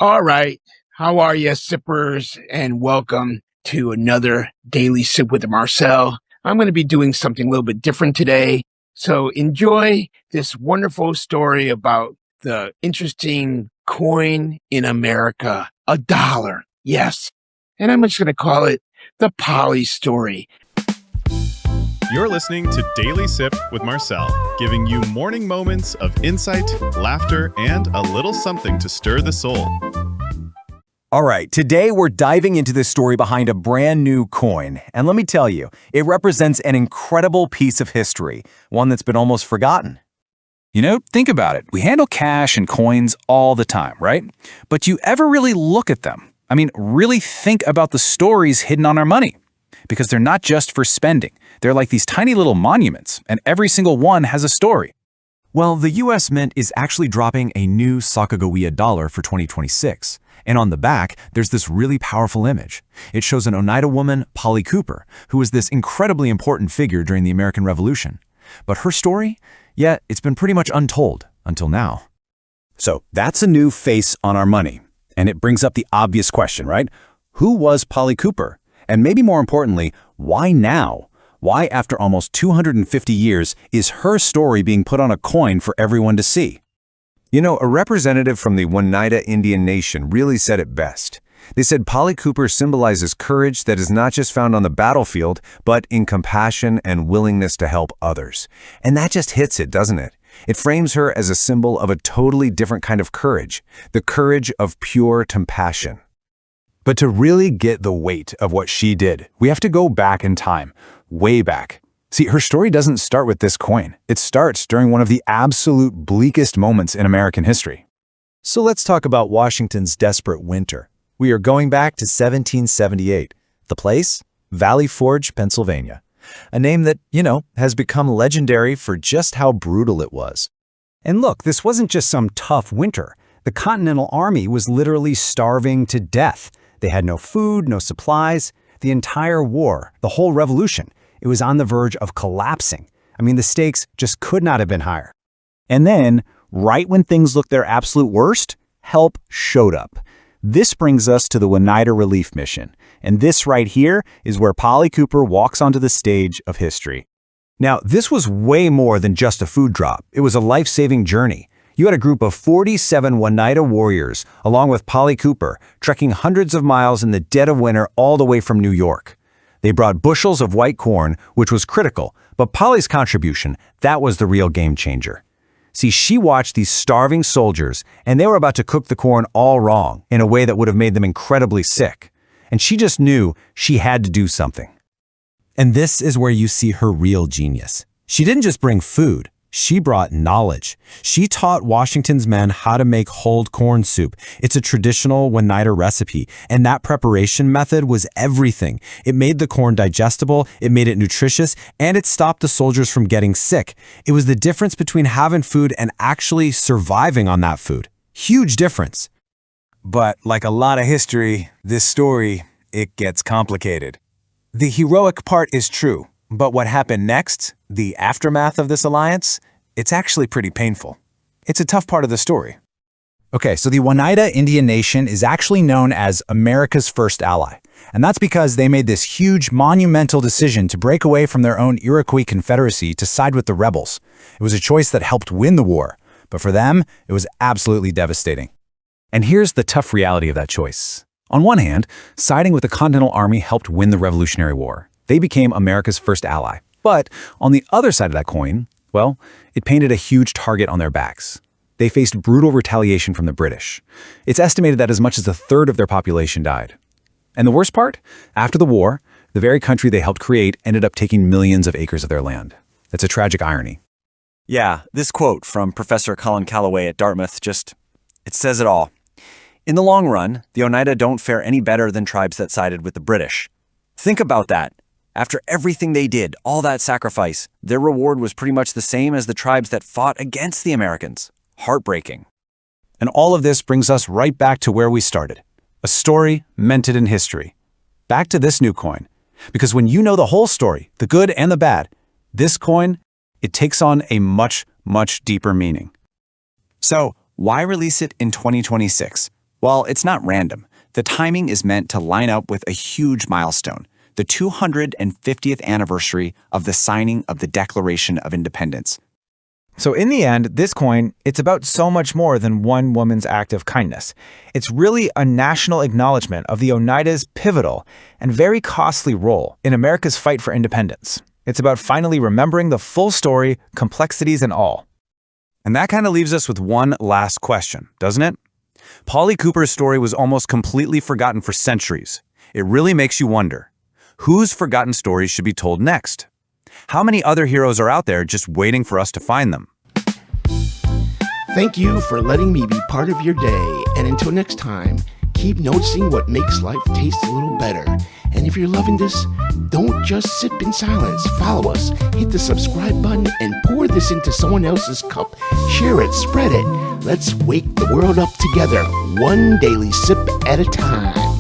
All right. How are you, sippers? And welcome to another Daily Sip with Marcel. I'm going to be doing something a little bit different today. So enjoy this wonderful story about the interesting coin in America, a dollar. Yes. And I'm just going to call it the Polly story. You're listening to Daily Sip with Marcel, giving you morning moments of insight, laughter, and a little something to stir the soul. All right, today we're diving into the story behind a brand new coin. And let me tell you, it represents an incredible piece of history, one that's been almost forgotten. Think about it. We handle cash and coins all the time, right? But do you ever really look at them? Really think about the stories hidden on our money. Because they're not just for spending. They're like these tiny little monuments, and every single one has a story. Well, the U.S. Mint is actually dropping a new Sakagawea dollar for 2026. And on the back, there's this really powerful image. It shows an Oneida woman, Polly Cooper, who was this incredibly important figure during the American Revolution. But her story? Yeah, it's been pretty much untold until now. So that's a new face on our money. And it brings up the obvious question, right? Who was Polly Cooper? And maybe more importantly, why now? Why, after almost 250 years, is her story being put on a coin for everyone to see? A representative from the Oneida Indian Nation really said it best. They said Polly Cooper symbolizes courage that is not just found on the battlefield, but in compassion and willingness to help others. And that just hits it, doesn't it? It frames her as a symbol of a totally different kind of courage, the courage of pure compassion. But to really get the weight of what she did, we have to go back in time, way back. See, her story doesn't start with this coin. It starts during one of the absolute bleakest moments in American history. So let's talk about Washington's desperate winter. We are going back to 1778. The place? Valley Forge, Pennsylvania. A name that, has become legendary for just how brutal it was. And look, this wasn't just some tough winter. The Continental Army was literally starving to death. They had no food, no supplies. The entire war, the whole revolution, it was on the verge of collapsing. The stakes just could not have been higher. And then, right when things looked their absolute worst, help showed up. This brings us to the Oneida Relief Mission. And this right here is where Polly Cooper walks onto the stage of history. Now, this was way more than just a food drop. It was a life-saving journey. You had a group of 47 Oneida warriors, along with Polly Cooper, trekking hundreds of miles in the dead of winter all the way from New York. They brought bushels of white corn, which was critical, but Polly's contribution, that was the real game changer. See, she watched these starving soldiers, and they were about to cook the corn all wrong, in a way that would have made them incredibly sick. And she just knew she had to do something. And this is where you see her real genius. She didn't just bring food. She brought knowledge. She taught Washington's men how to make hulled corn soup. It's a traditional Oneida recipe, and that preparation method was everything. It made the corn digestible, it made it nutritious, and it stopped the soldiers from getting sick. It was the difference between having food and actually surviving on that food. Huge difference. But like a lot of history, this story, it gets complicated. The heroic part is true. But what happened next, the aftermath of this alliance, it's actually pretty painful. It's a tough part of the story. Okay, so the Oneida Indian Nation is actually known as America's first ally. And that's because they made this huge, monumental decision to break away from their own Iroquois Confederacy to side with the rebels. It was a choice that helped win the war. But for them, it was absolutely devastating. And here's the tough reality of that choice. On one hand, siding with the Continental Army helped win the Revolutionary War. They became America's first ally. But on the other side of that coin, well, it painted a huge target on their backs. They faced brutal retaliation from the British. It's estimated that as much as a third of their population died. And the worst part? After the war, the very country they helped create ended up taking millions of acres of their land. That's a tragic irony. Yeah, this quote from Professor Colin Calloway at Dartmouth it says it all. In the long run, the Oneida don't fare any better than tribes that sided with the British. Think about that. After everything they did, all that sacrifice, their reward was pretty much the same as the tribes that fought against the Americans. Heartbreaking. And all of this brings us right back to where we started. A story mented in history. Back to this new coin. Because when you know the whole story, the good and the bad, this coin, it takes on a much, much deeper meaning. So, why release it in 2026? Well, it's not random. The timing is meant to line up with a huge milestone, the 250th anniversary of the signing of the Declaration of Independence. So in the end, this coin, it's about so much more than one woman's act of kindness. It's really a national acknowledgement of the Oneida's pivotal and very costly role in America's fight for independence. It's about finally remembering the full story, complexities and all. And that kind of leaves us with one last question, doesn't it? Polly Cooper's story was almost completely forgotten for centuries. It really makes you wonder, whose forgotten stories should be told next? How many other heroes are out there just waiting for us to find them? Thank you for letting me be part of your day. And until next time, keep noticing what makes life taste a little better. And if you're loving this, don't just sip in silence. Follow us, hit the subscribe button, and pour this into someone else's cup. Share it, spread it. Let's wake the world up together, one daily sip at a time.